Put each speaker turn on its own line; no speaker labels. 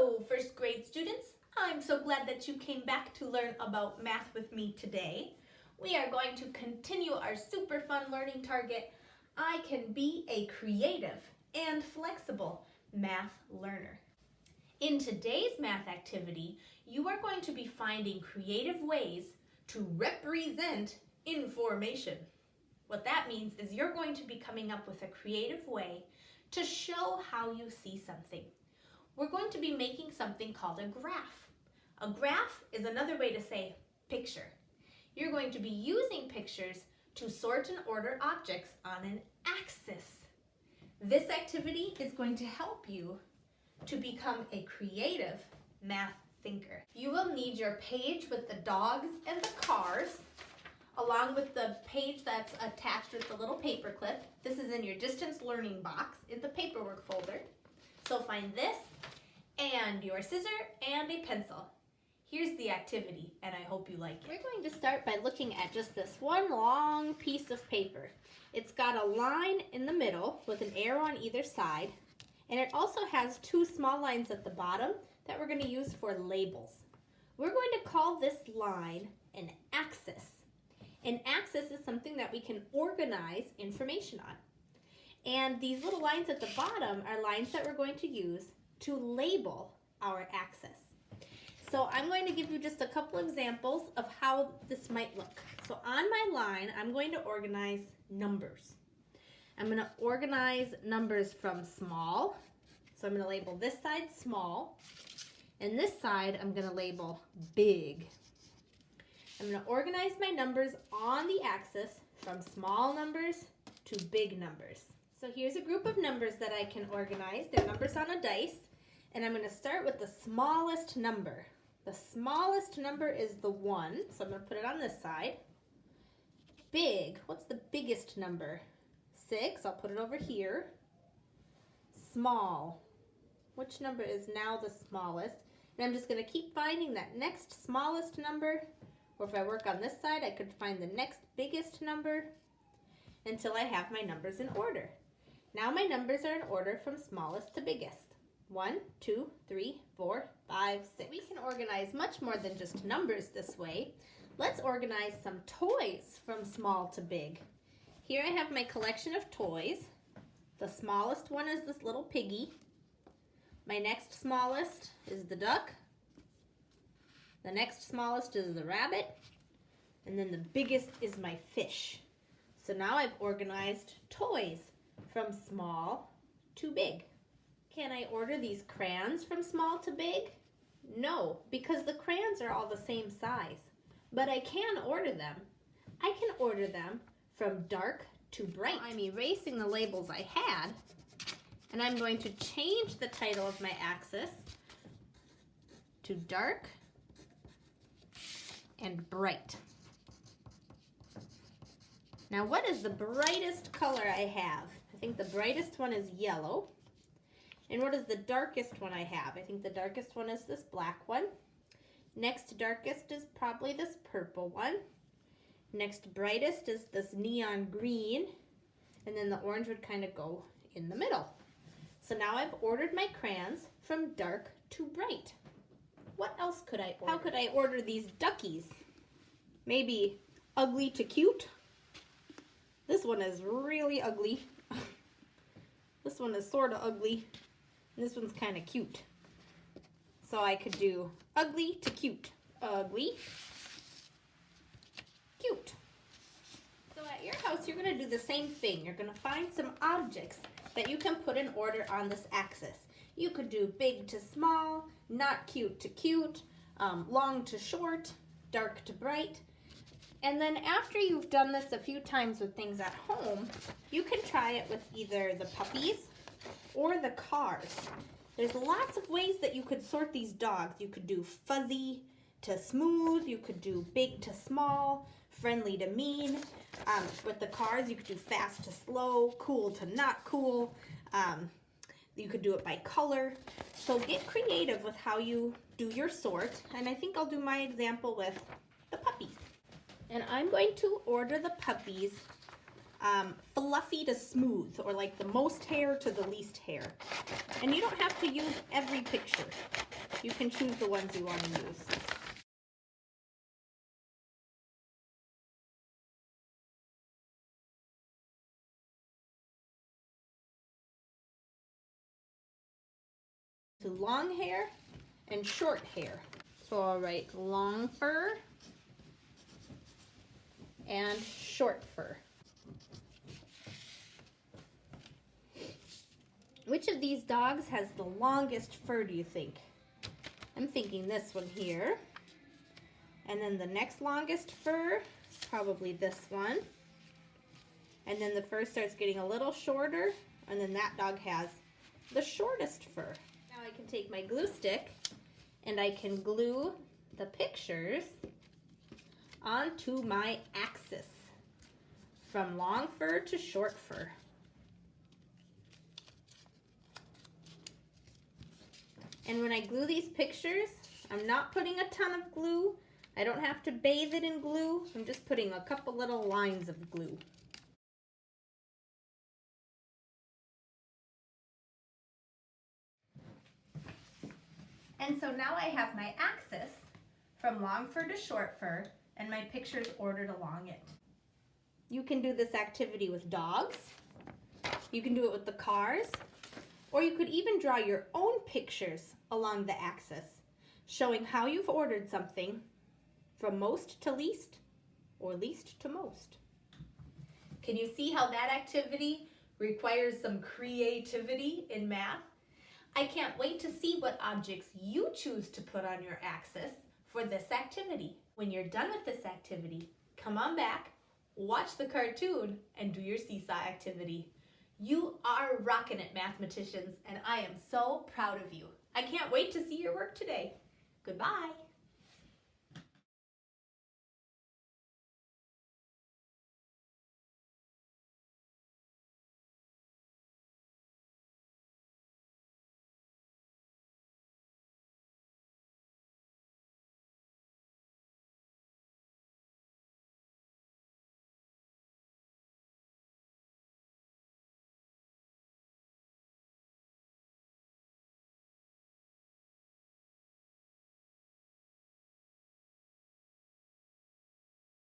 Hello, first grade students. I'm so glad that you came back to learn about math with me today. We are going to continue our super fun learning target. I can be a creative and flexible math learner. In today's math activity, you are going to be finding creative ways to represent information. What that means is you're going to be coming up with a creative way to show how you see something. We're going to be making something called a graph. A graph is another way to say picture. You're going to be using pictures to sort and order objects on an axis. This activity is going to help you to become a creative math thinker. You will need your page with the dogs and the cars, along with the page that's attached with the little paper clip. This is in your distance learning box in the paperwork folder. So find this and your scissor and a pencil. Here's the activity, and I hope you like it. We're going to start by looking at just this one long piece of paper. It's got a line in the middle with an arrow on either side, and it also has two small lines at the bottom that we're going to use for labels. We're going to call this line an axis. An axis is something that we can organize information on. And these little lines at the bottom are lines that we're going to use to label our axis. So I'm going to give you just a couple examples of how this might look. So on my line, I'm going to organize numbers. I'm going to organize numbers from small. So I'm going to label this side small, and this side I'm going to label big. I'm going to organize my numbers on the axis from small numbers to big numbers. So here's a group of numbers that I can organize. They're numbers on a dice, and I'm going to start with the smallest number. The smallest number is the 1, so I'm going to put it on this side. Big, what's the biggest number? 6, I'll put it over here. Small, which number is now the smallest? And I'm just going to keep finding that next smallest number, or if I work on this side, I could find the next biggest number until I have my numbers in order. Now my numbers are in order from smallest to biggest. 1, 2, 3, 4, 5, 6. We can organize much more than just numbers this way. Let's organize some toys from small to big. Here I have my collection of toys. The smallest one is this little piggy. My next smallest is the duck. The next smallest is the rabbit. And then the biggest is my fish. So now I've organized toys from small to big. Can I order these crayons from small to big? No, because the crayons are all the same size. But I can order them. I can order them from dark to bright. I'm erasing the labels I had, and I'm going to change the title of my axis to dark and bright. Now, what is the brightest color I have? I think the brightest one is yellow. And what is the darkest one I have? I think the darkest one is this black one. Next darkest is probably this purple one. Next brightest is this neon green. And then the orange would kind of go in the middle. So now I've ordered my crayons from dark to bright. What else could I order? How could I order these duckies? Maybe ugly to cute? This one is really ugly. This one is sort of ugly. And this one's kind of cute. So I could do ugly to cute. Ugly, cute. So at your house, you're going to do the same thing. You're going to find some objects that you can put in order on this axis. You could do big to small, not cute to cute, long to short, dark to bright. And then after you've done this a few times with things at home, you can try it with either the puppies or the cars. There's lots of ways that you could sort these dogs. You could do fuzzy to smooth, you could do big to small, friendly to mean. With the cars, you could do fast to slow, cool to not cool. You could do it by color. So get creative with how you do your sort. And I think I'll do my example with the puppies. And I'm going to order the puppies fluffy to smooth, or like the most hair to the least hair. And you don't have to use every picture. You can choose the ones you want to use. To long hair and short hair. So I'll write long fur and short fur. Which of these dogs has the longest fur, do you think? I'm thinking this one here. And then the next longest fur is probably this one. And then the fur starts getting a little shorter, and then that dog has the shortest fur. Now I can take my glue stick and I can glue the pictures onto my axis from long fur to short fur. And when I glue these pictures, I'm not putting a ton of glue. I don't have to bathe it in glue. I'm just putting a couple little lines of glue. And so now I have my axis from long fur to short fur and my pictures ordered along it. You can do this activity with dogs. You can do it with the cars. Or you could even draw your own pictures along the axis, showing how you've ordered something from most to least, or least to most. Can you see how that activity requires some creativity in math? I can't wait to see what objects you choose to put on your axis for this activity. When you're done with this activity, come on back, watch the cartoon, and do your seesaw activity. You are rocking it, mathematicians, and I am so proud of you. I can't wait to see your work today. Goodbye.